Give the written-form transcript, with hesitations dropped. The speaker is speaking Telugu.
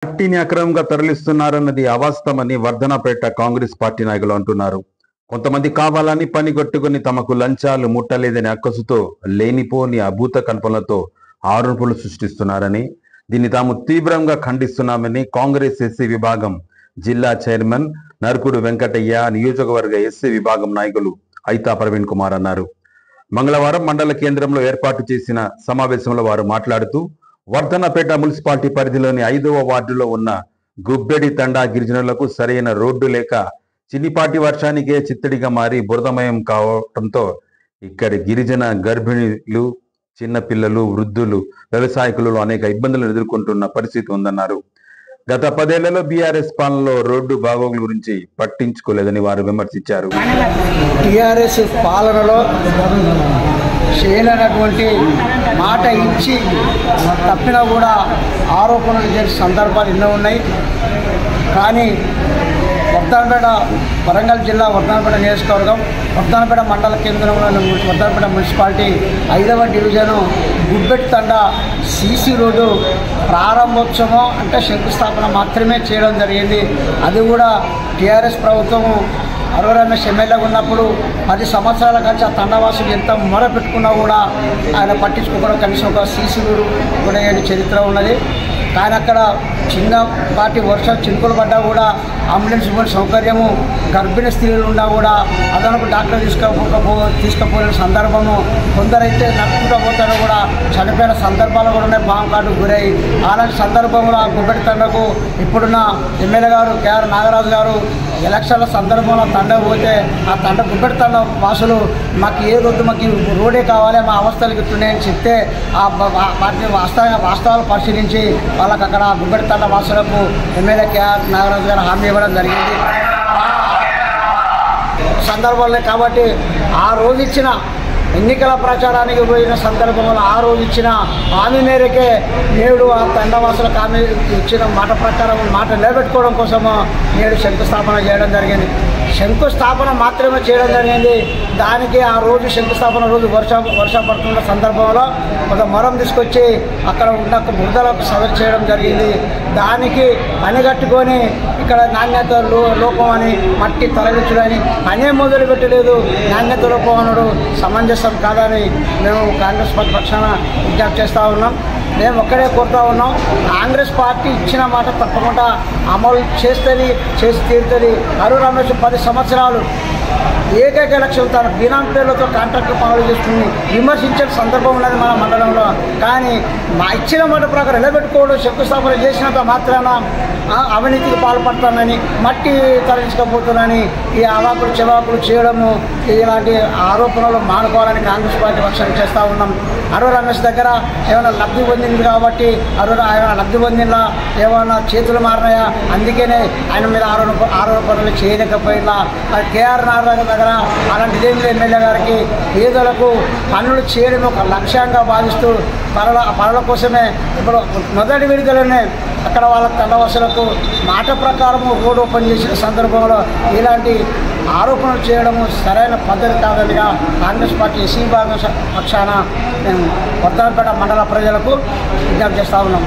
పార్టీని అక్రమంగా తరలిస్తున్నారన్నది అవాస్తవమని వర్ధనపేట కాంగ్రెస్ పార్టీ నాయకులు అంటున్నారు. కొంతమంది కావాలని పనిగట్టుకుని తమకు లంచాలు ముట్టలేదని అక్కసుతో లేనిపోని అభూత కల్పనలతో ఆరోపణలు సృష్టిస్తున్నారని, దీన్ని తాము తీవ్రంగా ఖండిస్తున్నామని కాంగ్రెస్ ఎస్సీ విభాగం జిల్లా చైర్మన్ నరుకుడు వెంకటయ్య, నియోజకవర్గ ఎస్సీ విభాగం నాయకులు ఐతా ప్రవీణ్ కుమార్ అన్నారు. మంగళవారం మండల కేంద్రంలో ఏర్పాటు చేసిన సమావేశంలో వారు మాట్లాడుతూ, వర్ధనపేట మున్సిపాలిటీ పరిధిలోని 5వ వార్డులో ఉన్న గుబ్బెడి తండా గిరిజనులకు సరైన రోడ్డు లేక చిన్నిపాటి వర్షానికే చిత్తడిగా మారి బురదమయం కావడంతో ఇక్కడి గిరిజన గర్భిణీలు, చిన్నపిల్లలు, వృద్ధులు, వ్యవసాయకులు అనేక ఇబ్బందులను ఎదుర్కొంటున్న పరిస్థితి ఉందన్నారు. గత 10 ఏళ్లలో బీఆర్ఎస్ పాలనలో రోడ్డు బాగోగుల గురించి పట్టించుకోలేదని వారు విమర్శించారు. టీఆర్ఎస్ పాలనలో చేయలేనటువంటి మాట ఇచ్చి తప్పినా కూడా ఆరోపణలు చేసే సందర్భాలు ఎన్నో ఉన్నాయి. కానీ వర్ధనపేట, వరంగల్ జిల్లా వర్ధనపేట నియోజకవర్గం, వర్ధనపేట మండల కేంద్రంలోని వర్ధనపేట మున్సిపాలిటీ 5వ డివిజను గుబ్బెడి తండా సీసీ రోడ్డు ప్రారంభోత్సవం అంటే శంకుస్థాపన మాత్రమే చేయడం జరిగింది. అది కూడా టీఆర్ఎస్ ప్రభుత్వము రమేష్ ఎమ్మెల్యేగా ఉన్నప్పుడు 10 సంవత్సరాల నుంచి ఆ తండవాసులు ఎంత మొర పెట్టుకున్నా కూడా ఆయన పట్టించుకోకుండా కనీసం ఒక సీసీ రోడ్డు కూడా చరిత్ర ఉన్నది. కానీ అక్కడ చిన్నపాటి వర్షాలు చినుకులు పడ్డా కూడా అంబులెన్స్ సౌకర్యము, గర్భిణీ స్త్రీలు ఉన్నా కూడా అదనపు డాక్టర్ తీసుకుపోయిన సందర్భము, కొందరైతే నడుపుకుంటూ పోతారో కూడా చనిపోయిన సందర్భాలు కూడా ఉన్నాయి, బాంబు కాటుకు గురై. అలాంటి సందర్భంలో ఆ గుబ్బెడి తండకు ఇప్పుడున్న ఎమ్మెల్యే గారు కేఆర్ నాగరాజు గారు ఎలక్షన్ల సందర్భంలో తండ పోతే ఆ తండ గుబ్బెడి తండ వాసులు మాకు ఏ రోజు మాకు రోడే కావాలి, మా అవస్థలు ఇస్తున్నాయని చెప్తే వాటిని వాస్తవాలు పరిశీలించి వాళ్ళకి అక్కడ గుబ్బెడి తండ వాసులకు ఎమ్మెల్యే కేఆర్ నాగరాజు గారు హామీ ఇవ్వడం జరిగింది సందర్భంలో. కాబట్టి ఆ రోజు ఇచ్చిన ఎన్నికల ప్రచారానికి పోయిన సందర్భంలో ఆ రోజు ఇచ్చిన హామీ మేరకే నేడు ఆ తండవాసులకు హామీ ఇచ్చిన మాట ప్రకారం మాట నిలబెట్టుకోవడం కోసము నేడు శంకుస్థాపన చేయడం జరిగింది. శంకుస్థాపన మాత్రమే చేయడం జరిగింది. దానికి ఆ రోజు శంకుస్థాపన రోజు వర్షం పడుతున్న సందర్భంలో ఒక మొరం తీసుకొచ్చి అక్కడ ఉన్న బురదలకు సవర్ చేయడం జరిగింది. దానికి పనిగట్టుకొని ఇక్కడ నాణ్యత లోపం అని మట్టి తరలించడని పనే మొదలు పెట్టలేదు. నాణ్యత లోపం అనడు సమంజసం కాదని మేము కాంగ్రెస్ పార్టీ పక్షాన విజ్ఞప్తి చేస్తూ ఉన్నాం. మేము ఒక్కడే కోరుతూ ఉన్నాం, కాంగ్రెస్ పార్టీ ఇచ్చిన మాట తప్పకుండా అమలు చేసి తీరుతుంది. రమేష్ 10 సంవత్సరాలు ఏకైక ఎలక్షన్ తన బినామీ పేర్లతో కాంట్రాక్టర్ పనులు చేస్తుంది విమర్శించే సందర్భం ఉన్నది మన మండలంలో. కానీ మా ఇచ్చిన మాట ప్రకారం నిలబెట్టుకోవడం, శంకుస్థాపన చేసినంత మాత్రాన అవినీతికి పాల్పడతానని, మట్టి తరలించకపోతున్నానని ఈ అవాకులు చెవాకులు చేయడము, ఇలాంటి ఆరోపణలు మానుకోవాలని కాంగ్రెస్ పార్టీ పక్షాన్ని చేస్తూ ఉన్నాం. రమేష్ దగ్గర ఏమైనా లబ్ధి పొందింది కాబట్టి ఆయన లబ్ధి పొందినా ఏమైనా చేతులు మారినాయా, అందుకనే ఆయన మీద ఆరోపణలు చేయలేకపోయినా. కేఆర్ నాగరాజు దగ్గర అలాంటిదేమి ఎమ్మెల్యే గారికి పేదలకు పనులు చేయడం ఒక లక్ష్యంగా భావిస్తూ పనుల కోసమే ఇప్పుడు మొదటి విడుదలనే అక్కడ వాళ్ళ తండవాసులకు మాట ప్రకారము రోడ్ ఓపెన్ చేసిన సందర్భంలో ఇలాంటి ఆరోపణలు చేయడము సరైన పద్ధతి కాదనిగా కాంగ్రెస్ పార్టీ ఎస్సీ విభాగం పక్షాన మేము వర్ధనపేట మండల ప్రజలకు విజ్ఞప్తి చేస్తూ ఉన్నాం.